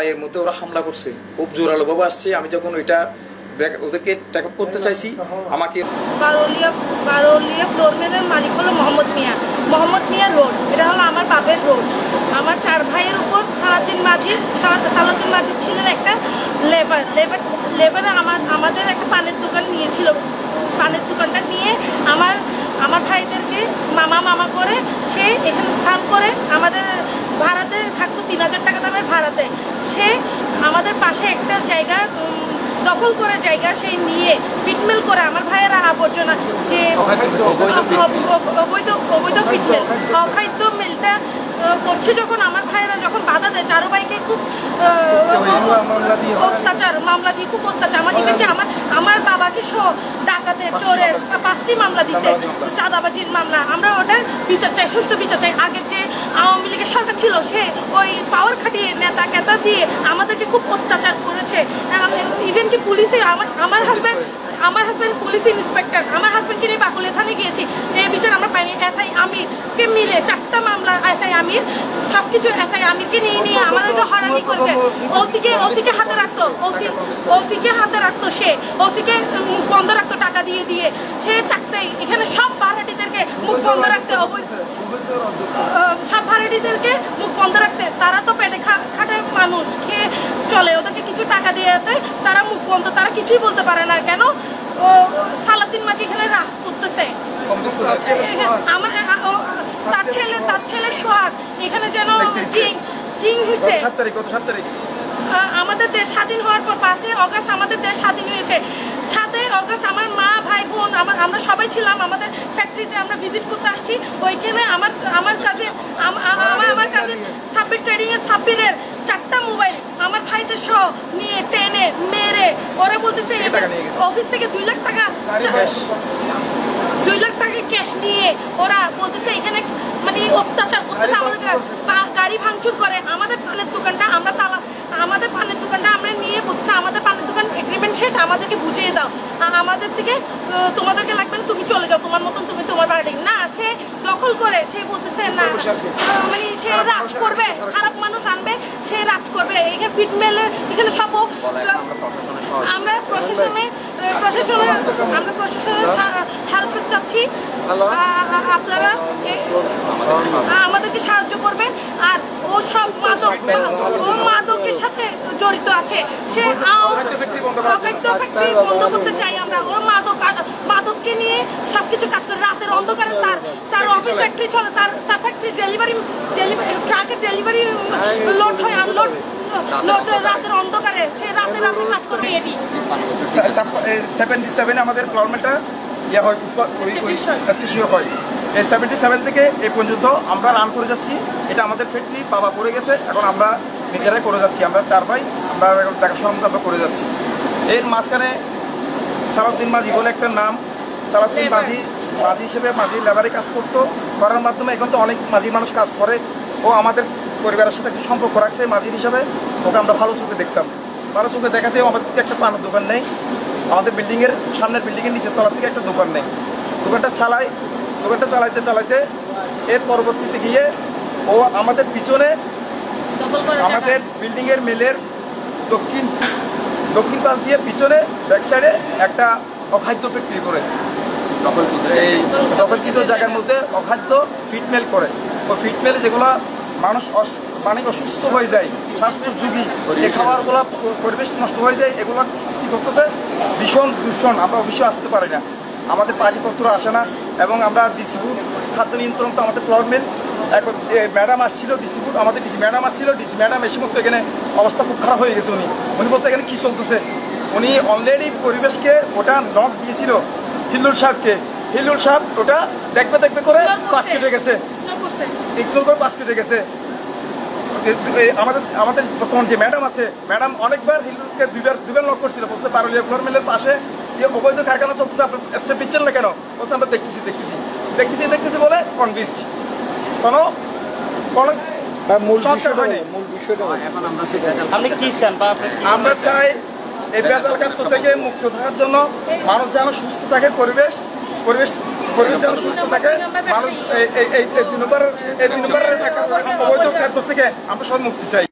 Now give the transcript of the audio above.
এর মধ্যে ওরা হামলা করছে, খুব জোরালোভাবে আসছে। আমি যখন ওইটা ওদেরকে টেক আপ করতে চাইছি, আমাকে বারোলিয়া ফ্লোরম্যানের মালিক হলো মোহাম্মদ মিয়া রোড। এটা হলো আমার বাপের রোড। আমার 4 ভাইয়ের উপর সালাউদ্দিন মাজিদ ছিলেন একটা লেবার আমাদের একটা পানের দোকান নিয়েছিল। পানের দোকানটা নিয়ে আমার ভাইদেরকে মামা করে সে এখানে স্থান করে আমাদের ভাড়াতে থাকতো 3000 টাকা দামের ভাড়াতে। সে আমাদের পাশে একটা জায়গা দখল করে জায়গা সেই নিয়ে ফিটমেল করে আমার ভাইয়েরা আবর্জনা যে অবৈধ ফিটমেল অখাদ্য মিলটা করছে। যখন আমার ভাইয়েরা যখন বাধা দেয়, 4 ভাইকে খুব অত্যাচার মামলা দিয়ে খুব অত্যাচার আমার বাবাকে সহ ডাকাতের চোরের 5টি মামলা দিতে, চাঁদাবাজির মামলা। আমরা ওটার বিচার চাই, সুষ্ঠু বিচার চাই। আগের যে আওয়ামী লীগের সরকার ছিল সে ওই পাওয়ার খাটিয়ে নেতা কেতা দিয়ে আমাদেরকে খুব অত্যাচার করেছে। ইভেন কি পুলিশে আমার হাজব্যান্ড পুলিশ ইন্সপেক্টর, আমার হাজব্যান্ডকে নিয়ে বাকুলিয়া থানায় গিয়েছি, এই বিচার আমরা পাইনি। এসআই আমিরকে মিলে 4টা মামলা, এসআই আমির সবকিছু এসআই আমিরকে নিয়ে আমাদেরকে হয়রানি করেছে। ওসিকে হাতে রাখতো, ওসিকে হাতে রাখতো, সে ওসিকে মুখ বন্ধ রাখতো টাকা দিয়ে সে চাকতেই। এখানে সব ভাড়াটিদেরকে মুখ বন্ধ রাখছে, সব ভাড়াটিদেরকে মুখ বন্ধ রাখছে। তারা তো পেটে খাটে মানুষ, খেয়ে চলে, ওদেরকে কিছু টাকা দিয়ে তারা মুখ বন্ধ, তারা কিছুই বলতে পারে না। কেন সালাউদ্দিন মাঝি এখানে রাজ করতেছে, তার ছেলে সোহাগ এখানে যেন কিং হয়েছে। আমাদের দেশ স্বাধীন হওয়ার পর 5 অগস্ট আমাদের দেশ স্বাধীন হয়েছে। 7 অগস্ট আমার মা ভাই বোন আমরা সবাই ছিলাম আমাদের ফ্যাক্টরিতে, আমরা ভিজিট করতে আসছি। ওইখানে আমার কাছে সাব্বির ট্রেডিং এর সাব্বিরের 4টা মোবাইল আমার ভাইদের সহ নিয়ে টেনে মেরে ওরা বলতেছে অফিস থেকে 2 লাখ টাকা ক্যাশ নিয়ে ওরা বলতেছে এখানে মানে অত্যাচার করতেছে, আমাদের গাড়ি ভাঙচুর করে। আমাদের পানের দোকানটা আমরা নিয়ে বলছে আমাদের পানের দোকান এগ্রিমেন্ট শেষ, আমাদেরকে বুঝিয়ে দাও, আমাদের থেকে তোমাদেরকে লাগবে না, তুমি চলে যাও, তোমার মতন তুমি তোমার বাড়ি না। সে দখল করে, সে বলতেছে না মানে সে রাজ করবে, খারাপ মানুষ আনবে, সে রাজ করবে। এখানে ফিটমেলের এখানে সব আমরা প্রশাসনের হেল্প চাচ্ছি, আপনারা আমাদেরকে সাহায্য করবেন। আর ও সব মাদকের সাথে জড়িত আছে, সে ফ্যাক্টরি বন্ধ করতে চাই আমরা। ও মাদককে নিয়ে সবকিছু কাজ করে, রাতের অন্ধকারে তার অফিস ফ্যাক্টরি চলে, তার ফ্যাক্টরি ডেলিভারি ট্রাকের ডেলিভারি লোড হয়, আনলোড রাতের অন্ধকারে, সে রাতে কাজ করবে। এটি 77 আমাদের ফ্লোরমেলটা ইয়ে হয়, হয়। এই 77 থেকে এই পর্যন্ত আমরা রান করে যাচ্ছি। এটা আমাদের ফ্যাক্টরি, বাবা করে গেছে, এখন আমরা নিজেরাই করে যাচ্ছি। আমরা 4 ভাই, আমরা এখন দেখাশোনা মতো আমরা করে যাচ্ছি। এর মাঝখানে সালাউদ্দিন মাঝি বলে একটা নাম, সালাউদ্দিন মাঝি হিসেবে মাঝি লেবারে কাজ করতো, করার মাধ্যমে এখন তো অনেক মাঝি মানুষ কাজ করে। ও আমাদের পরিবারের সাথে একটা সম্পর্ক রাখছে মাঝির হিসাবে, ওকে আমরা ভালো চোখে দেখতাম। ভালো চোখে দেখাতেও আমাদের একটা পানের দোকান নেই, আমাদের বিল্ডিংয়ের সামনের বিল্ডিংয়ের নিচের তলা থেকে একটা দোকান নেই। দোকানটা চালাইতে এর পরবর্তীতে গিয়ে ও আমাদের পিছনে আমাদের বিল্ডিংয়ের মেলের দক্ষিণ পাশ দিয়ে পিছনে ব্যাক সাইডে একটা অখাদ্য ফ্যাক্টরি করে, এই দখলকৃত জায়গার মধ্যে অখাদ্য ফিটমেল করে। ও ফিটমেলে যেগুলো মানুষ মানে অসুস্থ হয়ে যায়, স্বাস্থ্য ঝুঁকি, এই খাবারগুলো পরিবেশ নষ্ট হয়ে যায়, এগুলো সৃষ্টি করতেছে ভীষণ দূষণ। আমরা অফিসে আসতে পারি না, আমাদের পানিপত্র আসে না, এবং আমরা ডিস্ট্রিবিউট খাদ্য নিয়ন্ত্রণ তো আমাদের ফ্লোরম্যান এখন ম্যাডাম আসছিল, ডিস্ট্রিবিউট আমাদের ডিসি ম্যাডাম আসছিল, ডিসি ম্যাডাম এসে মতো এখানে অবস্থা খুব খারাপ হয়ে গেছে। উনি বলতে এখানে কী চলতেছে, উনি অলরেডি পরিবেশকে ওটা নক দিয়েছিল হিল্লুল সাহেবকে। হিল্লুল সাহেব ওটা দেখবে করে পাশ কেটে গেছে, ইগনোর করে পাশ কেটে গেছে। আমাদের বর্তমান যে ম্যাডাম আছে, ম্যাডাম অনেকবার হিল্লুলকে দুবার লক করছিল, বলছে বারোলিয়া ফ্লোরমেলের পাশে যে অবৈধ কারখানা চলতেছে, আপনার স্টেপ দিচ্ছেন না কেন? বলছে আমরা দেখতেছি বলে কনভিন্সড, কোনো সংস্কার হয়নি। আমরা চাই এই বেজালকাত্ব থেকে মুক্ত থাকার জন্য মানুষ যেন সুস্থ থাকে, পরিবেশ যেন সুস্থ থাকে, মানুষ এই 2 নম্বরের অবৈধ খাদ্য থেকে আমরা সব মুক্তি চাই।